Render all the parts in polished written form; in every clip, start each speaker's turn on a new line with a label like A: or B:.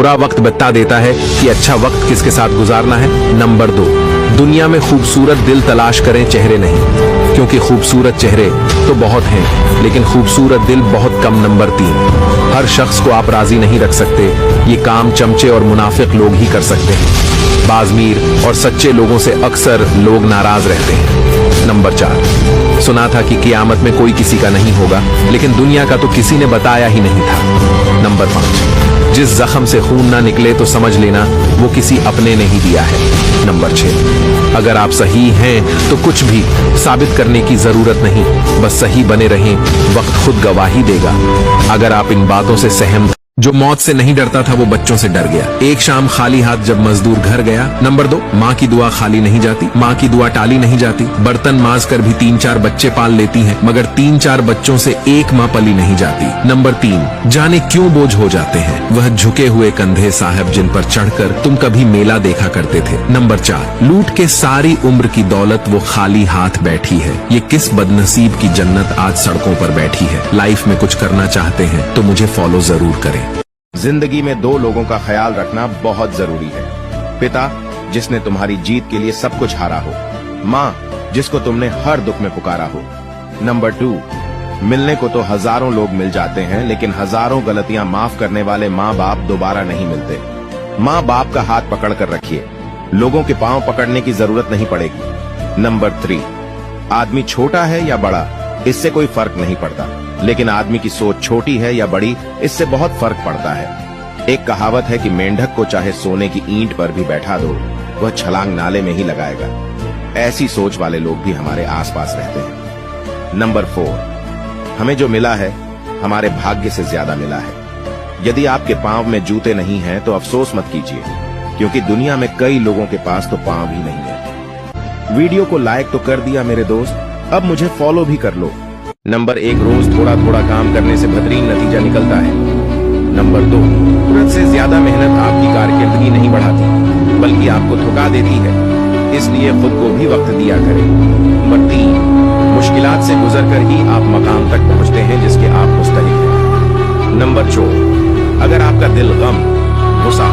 A: बुरा वक्त बता देता है कि अच्छा वक्त किसके साथ गुजारना है। नंबर 2, दुनिया में खूबसूरत दिल तलाश करें, चेहरे नहीं, क्योंकि खूबसूरत चेहरे तो बहुत हैं लेकिन खूबसूरत दिल बहुत कम। नंबर 3, हर शख्स को आप राजी नहीं रख सकते, ये काम चमचे और मुनाफिक लोग ही कर सकते हैं। बाज़मीर और सच्चे लोगों से अक्सर लोग नाराज रहते हैं। नंबर 4, सुना था कि क़यामत में कोई किसी का नहीं होगा, लेकिन दुनिया का तो किसी ने बताया ही नहीं था। नंबर 5, जिस जख्म से खून ना निकले तो समझ लेना वो किसी अपने ने ही दिया है। नंबर 6, अगर आप सही हैं तो कुछ भी साबित करने की जरूरत नहीं, बस सही बने रहें, वक्त खुद गवाही देगा। अगर आप इन बातों से सहमत, जो मौत से नहीं डरता था वो बच्चों से डर गया। एक शाम खाली हाथ जब मजदूर घर गया। नंबर 2, माँ की दुआ खाली नहीं जाती, माँ की दुआ टाली नहीं जाती। बर्तन मांज कर भी 3-4 बच्चे पाल लेती हैं, मगर 3-4 बच्चों से एक माँ पली नहीं जाती। नंबर 3, जाने क्यों बोझ हो जाते हैं वह झुके हुए कंधे साहब जिन पर चढ़कर तुम कभी मेला देखा करते थे। नंबर 4, लूट के सारी उम्र की दौलत वो खाली हाथ बैठी है, ये किस बदनसीब की जन्नत आज सड़कों पर बैठी है। लाइफ में कुछ करना चाहते हैं तो मुझे फॉलो जरूर करें।
B: जिंदगी में 2 लोगों का ख्याल रखना बहुत जरूरी है। पिता, जिसने तुम्हारी जीत के लिए सब कुछ हारा हो। माँ, जिसको तुमने हर दुख में पुकारा हो। नंबर 2, मिलने को तो हजारों लोग मिल जाते हैं, लेकिन हजारों गलतियां माफ करने वाले माँ बाप दोबारा नहीं मिलते। माँ बाप का हाथ पकड़ कर रखिए, लोगों के पांव पकड़ने की जरूरत नहीं पड़ेगी। नंबर 3, आदमी छोटा है या बड़ा इससे कोई फर्क नहीं पड़ता, लेकिन आदमी की सोच छोटी है या बड़ी इससे बहुत फर्क पड़ता है। एक कहावत है कि मेंढक को चाहे सोने की ईंट पर भी बैठा दो, वह छलांग नाले में ही लगाएगा। ऐसी सोच वाले लोग भी हमारे आसपास रहते हैं। नंबर 4, हमें जो मिला है हमारे भाग्य से ज्यादा मिला है। यदि आपके पांव में जूते नहीं हैं तो अफसोस मत कीजिए, क्योंकि दुनिया में कई लोगों के पास तो पांव ही नहीं है। वीडियो को लाइक तो कर दिया मेरे दोस्त, अब मुझे फॉलो भी कर लो। नंबर 1, रोज थोड़ा थोड़ा काम करने से बेहतरीन नतीजा निकलता है। नंबर 2, तुरंत से ज्यादा मेहनत आपकी कारकिर्दगी नहीं बढ़ाती, बल्कि आपको थका देती है, इसलिए खुद को भी वक्त दिया करें। नंबर 3, मुश्किलात से गुजर कर ही आप मकाम तक पहुंचते हैं जिसके आप मुस्तहिक हैं। नंबर 4, अगर आपका दिल गम, गुस्सा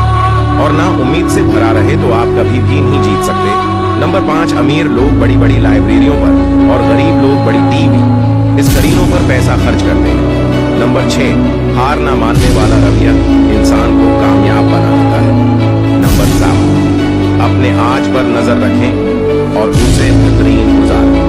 B: और ना उम्मीद से भरा रहे तो आप कभी भी नहीं जीत सकते। नंबर 5, अमीर लोग बड़ी बड़ी लाइब्रेरियों पर और गरीब लोग बड़ी टीवी स्क्रीनों पर पैसा खर्च करते हैं। नंबर 6, हार ना मानने वाला रवैया इंसान को कामयाब बना देता है। नंबर 7, अपने आज पर नजर रखें और उसे बेहतरीन गुजारें।